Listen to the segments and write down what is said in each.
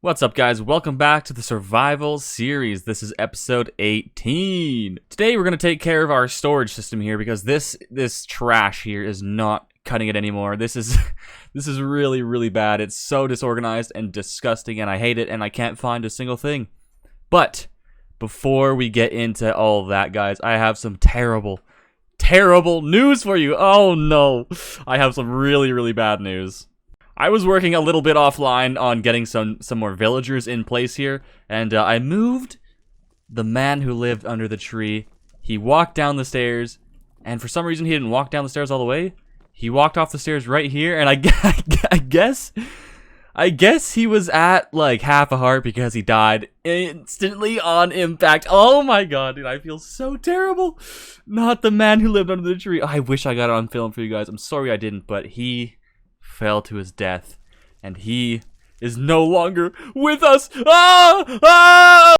What's up, guys? Welcome back to the survival series. This is episode 18. Today we're going to take care of our storage system here because this trash here is not cutting it anymore. This is really bad. It's so disorganized and disgusting and I hate it and I can't find a single thing. But before we get into all of that, guys, I have some terrible news for you. Oh no. I have some really bad news. I was working a little bit offline on getting some more villagers in place here, and I moved the man who lived under the tree. He walked down the stairs, and for some reason he didn't walk down the stairs all the way. He walked off the stairs right here, and I guess he was at like half a heart because he died instantly on impact. Oh my god, dude, I feel so terrible. Not the man who lived under the tree. I wish I got it on film for you guys. I'm sorry I didn't, but he fell to his death, and he is no longer with us.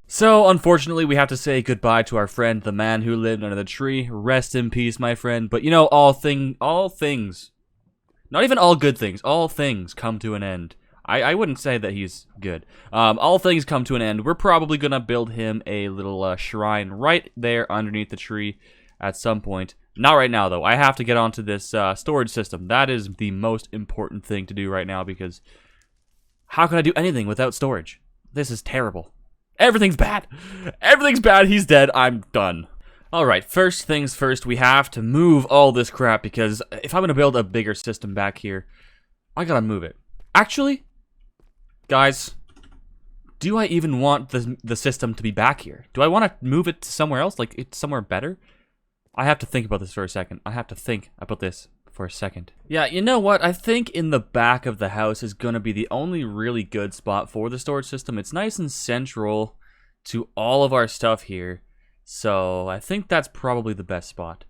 So unfortunately we have to say goodbye to our friend, the man who lived under the tree. Rest in peace, my friend. But you know, all things, not even all good things, all things come to an end. I wouldn't say that he's good. All things come to an end. We're probably gonna build him a little shrine right there underneath the tree at some point. Not right now, though. I have to get onto this storage system. That is the most important thing to do right now, because how can I do anything without storage? This is terrible. Everything's bad. Everything's bad. He's dead. I'm done. Alright, first things first, we have to move all this crap, because if I'm going to build a bigger system back here, I gotta move it. Actually, guys, do I even want the system to be back here? Do I want to move it to somewhere else? Like, it's somewhere better? I have to think about this for a second. Yeah, you know what? I think in the back of the house is going to be the only really good spot for the storage system. It's nice and central to all of our stuff here. So I think that's probably the best spot.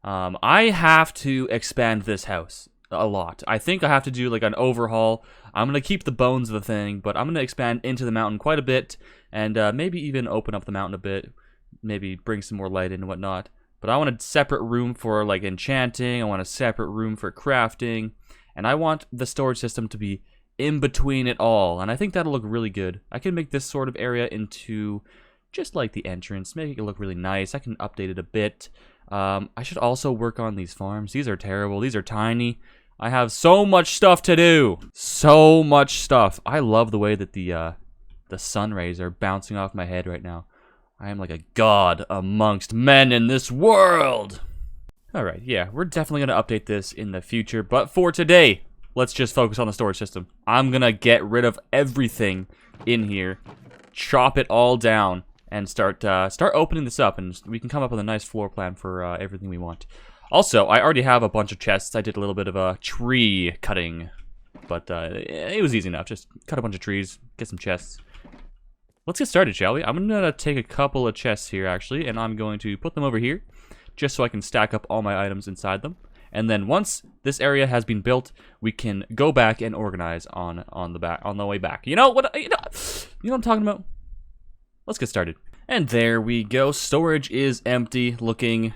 I have to expand this house a lot. I think I have to do like an overhaul. I'm going to keep the bones of the thing, but I'm going to expand into the mountain quite a bit. And maybe even open up the mountain a bit. Maybe bring some more light in and whatnot. But I want a separate room for like enchanting, I want a separate room for crafting, and I want the storage system to be in between it all, and I think that'll look really good. I can make this sort of area into just like the entrance, make it look really nice. I can update it a bit. I should also work on these farms. These are terrible, these are tiny. I have so much stuff to do. So much stuff. I love the way that the sun rays are bouncing off my head right now. I am like a god amongst men in this world. Alright, yeah, we're definitely going to update this in the future, but for today, let's just focus on the storage system. I'm going to get rid of everything in here, chop it all down, and start opening this up, and we can come up with a nice floor plan for everything we want. Also, I already have a bunch of chests. I did a little bit of a tree cutting, but it was easy enough. Just cut a bunch of trees, get some chests. Let's get started, shall we? I'm going to take a couple of chests here, actually, and I'm going to put them over here, just so I can stack up all my items inside them. And then once this area has been built, we can go back and organize on the way back. You know what I'm talking about? Let's get started. And there we go. Storage is empty, looking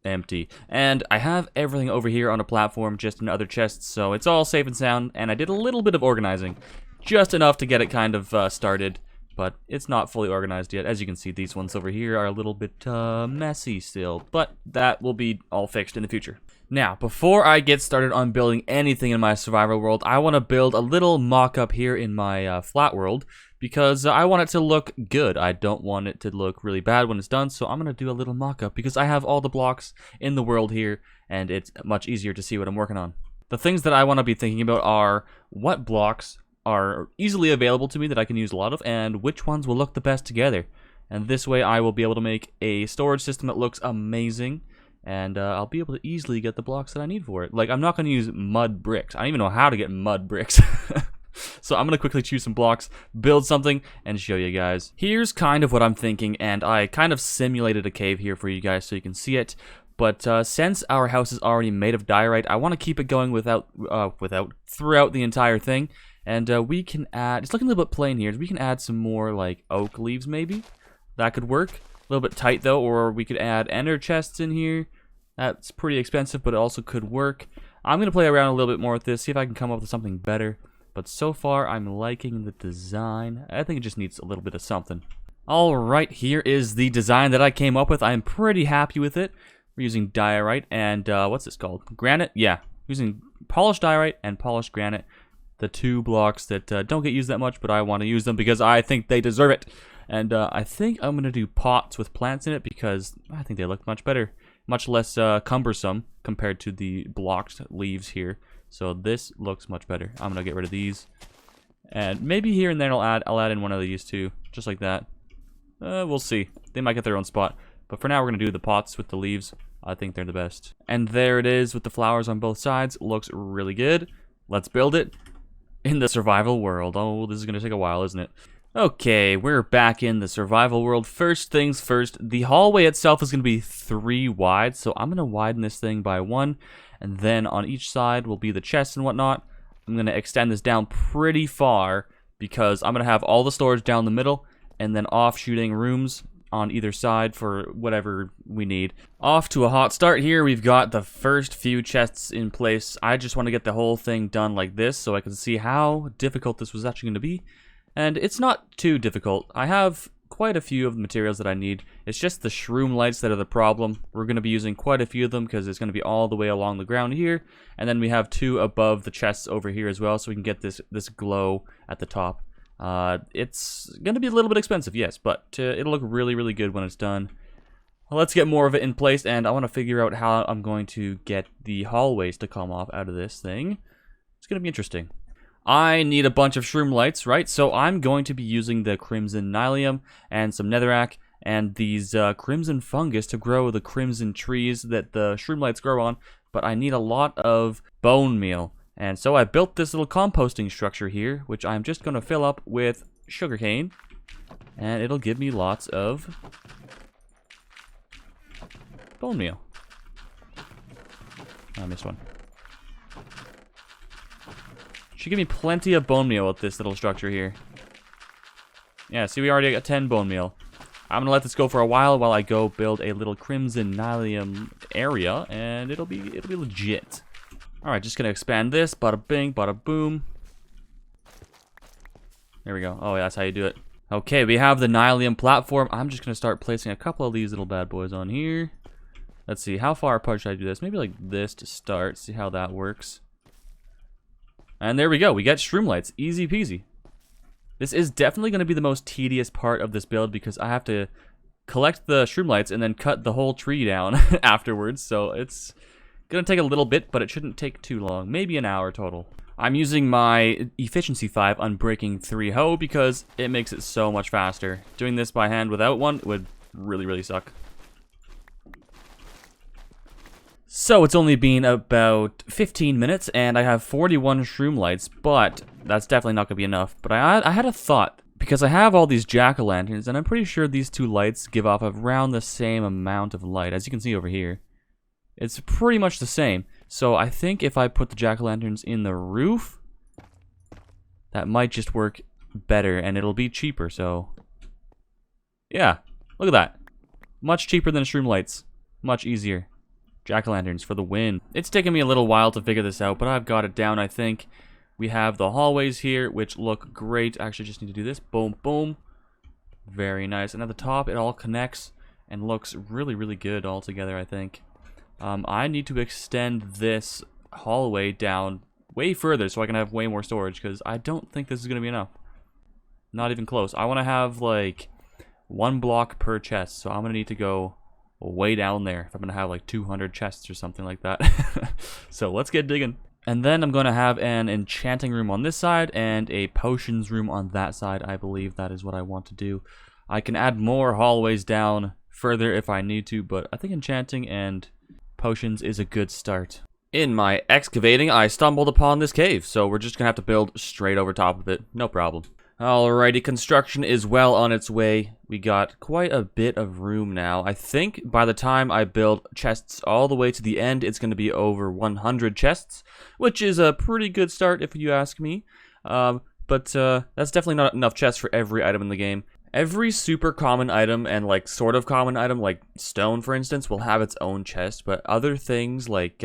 empty. And I have everything over here on a platform, just in other chests, so it's all safe and sound. And I did a little bit of organizing, just enough to get it kind of started. But it's not fully organized yet. As you can see, these ones over here are a little bit messy still, but that will be all fixed in the future. Now, before I get started on building anything in my survival world, I want to build a little mock-up here in my flat world, because I want it to look good. I don't want it to look really bad when it's done, so I'm going to do a little mock-up, because I have all the blocks in the world here, and it's much easier to see what I'm working on. The things that I want to be thinking about are what blocks are easily available to me that I can use a lot of, and which ones will look the best together. And this way I will be able to make a storage system that looks amazing, and I'll be able to easily get the blocks that I need for it. Like, I'm not going to use mud bricks. I don't even know how to get mud bricks. So I'm going to quickly choose some blocks, build something, and show you guys. Here's kind of what I'm thinking, and I kind of simulated a cave here for you guys so you can see it. But since our house is already made of diorite, I want to keep it going throughout the entire thing. And we can add, it's looking a little bit plain here, we can add some more like oak leaves maybe. That could work. A little bit tight though, or we could add ender chests in here. That's pretty expensive, but it also could work. I'm going to play around a little bit more with this, see if I can come up with something better. But so far, I'm liking the design. I think it just needs a little bit of something. Alright, here is the design that I came up with. I'm pretty happy with it. We're using diorite and, what's this called? Granite? Yeah, using polished diorite and polished granite. The two blocks that don't get used that much, but I want to use them because I think they deserve it. And I think I'm going to do pots with plants in it because I think they look much better. Much less cumbersome compared to the blocked leaves here. So this looks much better. I'm going to get rid of these. And maybe here and then I'll add in one of these too. Just like that. We'll see. They might get their own spot. But for now we're going to do the pots with the leaves. I think they're the best. And there it is with the flowers on both sides. Looks really good. Let's build it in the survival world. Oh, this is going to take a while, isn't it? Okay, we're back in the survival world. First things first, the hallway itself is going to be 3 wide. So I'm going to widen this thing by 1. And then on each side will be the chests and whatnot. I'm going to extend this down pretty far because I'm going to have all the storage down the middle and then offshooting rooms on either side for whatever we need. Off to a hot start here. We've got the first few chests in place. I just want to get the whole thing done like this so I can see how difficult this was actually going to be. And it's not too difficult. I have quite a few of the materials that I need. It's just the shroom lights that are the problem. We're going to be using quite a few of them because it's going to be all the way along the ground here. And then we have 2 above the chests over here as well so we can get this glow at the top. It's going to be a little bit expensive, yes, but it'll look really, really good when it's done. Let's get more of it in place, and I want to figure out how I'm going to get the hallways to come off out of this thing. It's going to be interesting. I need a bunch of shroom lights, right? So I'm going to be using the crimson nylium and some netherrack and these crimson fungus to grow the crimson trees that the shroom lights grow on, but I need a lot of bone meal. And so I built this little composting structure here, which I'm just going to fill up with sugarcane, and it'll give me lots of bone meal. I missed one. Should give me plenty of bone meal with this little structure here. Yeah, see, we already got 10 bone meal. I'm gonna let this go for a while I go build a little crimson nylium area, and it'll be legit. All right, just gonna expand this. Bada bing, bada boom. There we go. Oh, yeah, that's how you do it. Okay, we have the nylium platform. I'm just gonna start placing a couple of these little bad boys on here. Let's see, how far apart should I do this? Maybe like this to start. See how that works. And there we go. We got shroom lights. Easy peasy. This is definitely going to be the most tedious part of this build because I have to collect the shroom lights and then cut the whole tree down afterwards. So it's going to take a little bit, but it shouldn't take too long. Maybe an hour total. I'm using my efficiency 5 unbreaking 3 hoe because it makes it so much faster. Doing this by hand without one would really, really suck. So it's only been about 15 minutes and I have 41 shroom lights, but that's definitely not going to be enough. But I had a thought, because I have all these jack-o'-lanterns and I'm pretty sure these 2 lights give off around the same amount of light, as you can see over here. It's pretty much the same. So I think if I put the jack-o'-lanterns in the roof, that might just work better and it'll be cheaper, so... Yeah, look at that. Much cheaper than shroom lights. Much easier. Jack-o'-lanterns for the win. It's taken me a little while to figure this out, but I've got it down, I think. We have the hallways here, which look great. I actually just need to do this. Boom, boom. Very nice. And at the top, it all connects and looks really, really good all together, I think. I need to extend this hallway down way further so I can have way more storage, because I don't think this is going to be enough. Not even close. I want to have, like, 1 block per chest, so I'm going to need to go way down there if I'm gonna have like 200 chests or something like that. So let's get digging. And then I'm gonna have an enchanting room on this side and a potions room on that side. I believe that is what I want to do. I can add more hallways down further if I need to, but I think enchanting and potions is a good start. In my excavating, I stumbled upon this cave, so we're just gonna have to build straight over top of it. No problem. Alrighty, construction is well on its way. We got quite a bit of room now. I think by the time I build chests all the way to the end, it's going to be over 100 chests, which is a pretty good start if you ask me. But that's definitely not enough chests for every item in the game. Every super common item and like sort of common item, like stone for instance, will have its own chest, but other things like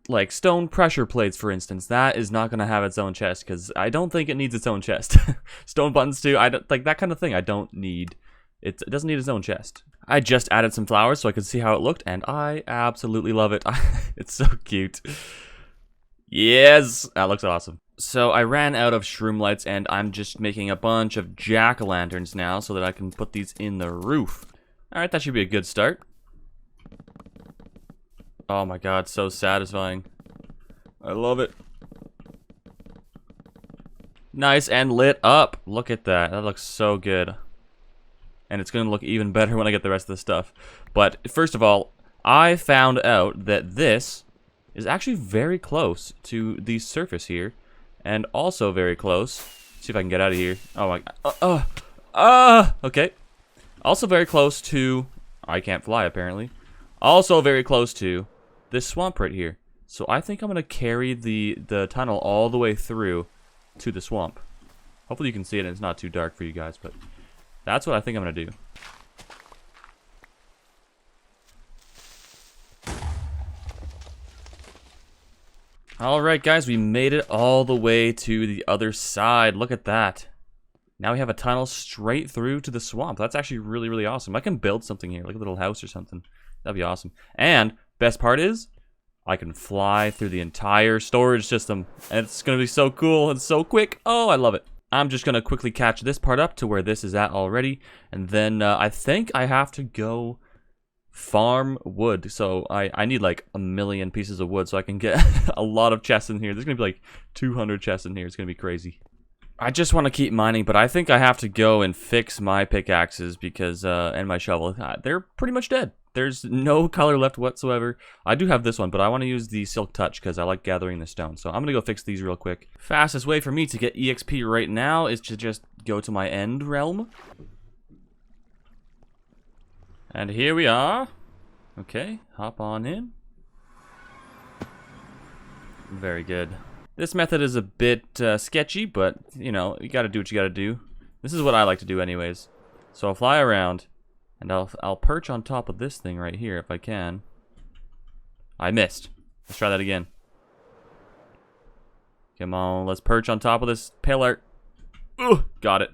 like stone pressure plates, for instance, that is not going to have its own chest because I don't think it needs its own chest. Stone buttons too, I don't like that kind of thing. I don't need it. It doesn't need its own chest. I just added some flowers so I could see how it looked, and I absolutely love it. It's so cute. Yes, that looks awesome. So I ran out of shroom lights, and I'm just making a bunch of jack-o'-lanterns now so that I can put these in the roof. All right, that should be a good start. Oh my god, so satisfying. I love it. Nice and lit up. Look at that. That looks so good. And it's going to look even better when I get the rest of the stuff. But first of all, I found out that this is actually very close to the surface here. And also very close. Let's see if I can get out of here. Oh my god. Okay. Also very close to... I can't fly, apparently. Also very close to this swamp right here. So I think I'm going to carry the tunnel all the way through to the swamp. Hopefully you can see it and it's not too dark for you guys, but that's what I think I'm going to do. Alright guys, we made it all the way to the other side. Look at that. Now we have a tunnel straight through to the swamp. That's actually really, really awesome. I can build something here, like a little house or something. That'd be awesome. And best part is, I can fly through the entire storage system. And it's going to be so cool and so quick. Oh, I love it. I'm just going to quickly catch this part up to where this is at already. And then I think I have to go farm wood. So I need like 1,000,000 pieces of wood so I can get a lot of chests in here. There's going to be like 200 chests in here. It's going to be crazy. I just want to keep mining, but I think I have to go and fix my pickaxes because, and my shovel. They're pretty much dead. There's no color left whatsoever. I do have this one, but I want to use the Silk Touch because I like gathering the stone. So I'm going to go fix these real quick. Fastest way for me to get EXP right now is to just go to my end realm. And here we are. Okay, hop on in. Very good. This method is a bit sketchy, but, you know, you gotta do what you gotta do. This is what I like to do anyways. So I'll fly around, and I'll perch on top of this thing right here if I can. I missed. Let's try that again. Come on, let's perch on top of this pillar. Ooh, got it.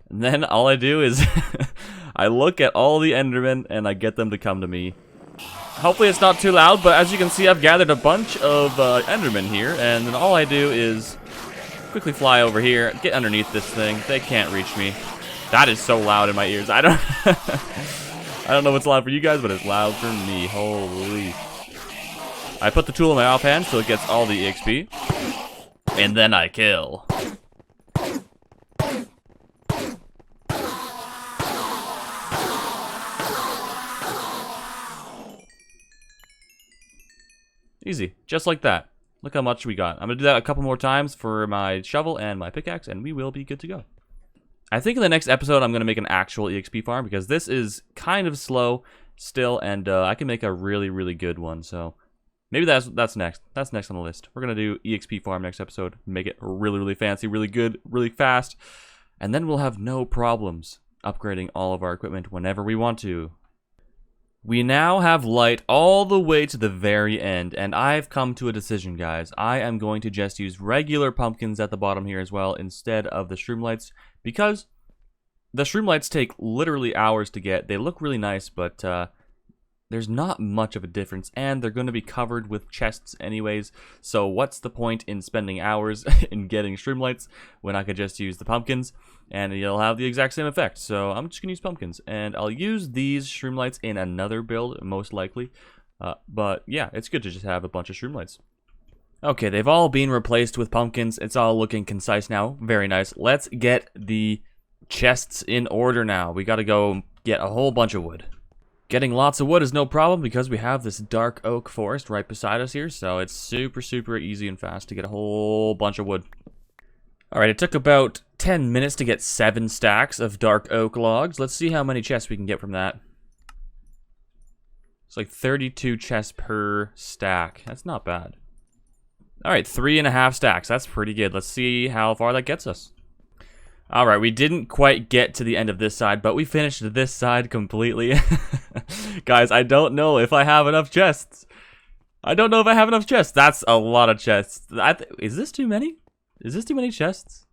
And then all I do is I look at all the Endermen, and I get them to come to me. Hopefully it's not too loud, but as you can see, I've gathered a bunch of Endermen here, and then all I do is quickly fly over here, get underneath this thing. They can't reach me. That is so loud in my ears. I don't I don't know what's loud for you guys, but it's loud for me. Holy. I put the tool in my offhand so it gets all the EXP, and then I kill. Easy, just like that. Look how much we got. I'm gonna do that a couple more times for my shovel and my pickaxe, and we will be good to go. I think in the next episode, I'm gonna make an actual EXP farm because this is kind of slow still, and I can make a really, really good one. So maybe that's next. That's next on the list. We're gonna do EXP farm next episode. Make it really, really fancy, really good, really fast, and then we'll have no problems upgrading all of our equipment whenever we want to. We now have light all the way to the very end, and I've come to a decision, guys. I am going to just use regular pumpkins at the bottom here as well instead of the shroom lights, because the shroom lights take literally hours to get. They look really nice, but there's not much of a difference, and they're going to be covered with chests anyways, so what's the point in spending hours in getting shroom lights when I could just use the pumpkins, and you'll have the exact same effect. So I'm just going to use pumpkins, and I'll use these shroom lights in another build, most likely, but yeah, it's good to just have a bunch of shroom lights. Okay, they've all been replaced with pumpkins. It's all looking concise now. Very nice. Let's get the chests in order now. We got to go get a whole bunch of wood. Getting lots of wood is no problem because we have this dark oak forest right beside us here, so it's super, super easy and fast to get a whole bunch of wood. Alright, it took about 10 minutes to get 7 stacks of dark oak logs. Let's see how many chests we can get from that. It's like 32 chests per stack. That's not bad. Alright, 3.5 stacks. That's pretty good. Let's see how far that gets us. Alright, we didn't quite get to the end of this side, but we finished this side completely. Guys, I don't know if I have enough chests. I don't know if I have enough chests. That's a lot of chests. Is this too many? Is this too many chests?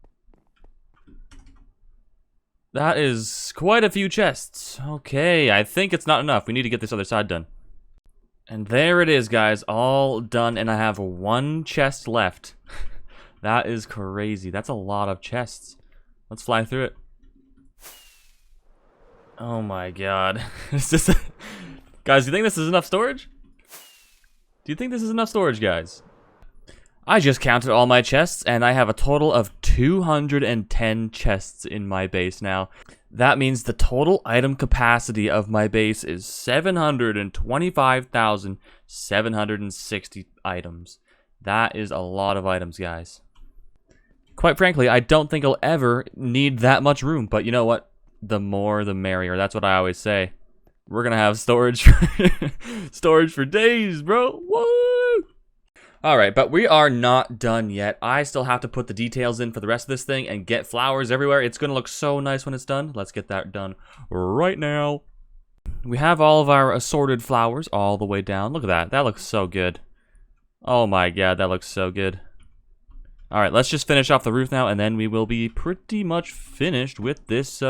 That is quite a few chests. Okay, I think it's not enough. We need to get this other side done. And there it is, guys. All done, and I have one chest left. That is crazy. That's a lot of chests. Let's fly through it. Oh my god. It's just... Guys, do you think this is enough storage? Do you think this is enough storage, guys? I just counted all my chests, and I have a total of 210 chests in my base now. That means the total item capacity of my base is 725,760 items. That is a lot of items, guys. Quite frankly, I don't think I'll ever need that much room, but you know what? The more, the merrier. That's what I always say. We're gonna have storage storage for days, bro. Woo! Alright, but we are not done yet. I still have to put the details in for the rest of this thing and get flowers everywhere. It's gonna look so nice when it's done. Let's get that done right now. We have all of our assorted flowers all the way down. Look at that. That looks so good. Oh my god, that looks so good. Alright, let's just finish off the roof now, and then we will be pretty much finished with this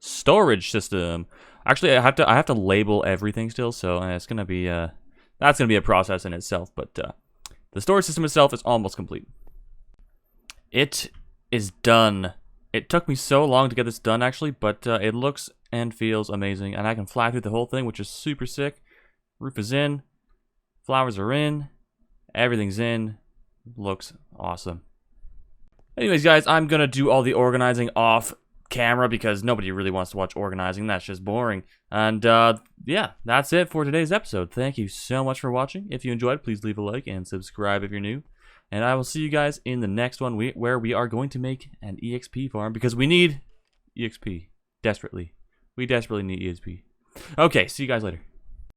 storage system. Actually, I have to label everything still, so it's gonna be that's gonna be a process in itself. But the storage system itself is almost complete. It is done. It took me so long to get this done, actually, but it looks and feels amazing, and I can fly through the whole thing, which is super sick. Roof is in, flowers are in, everything's in. Looks awesome. Anyways, guys, I'm gonna do all the organizing off camera because nobody really wants to watch organizing. That's just boring. And yeah, that's it for today's episode. Thank you so much for watching. If you enjoyed, please leave a like and subscribe if you're new. And I will see you guys in the next one where we are going to make an EXP farm because we need EXP desperately. We desperately need EXP. Okay, see you guys later.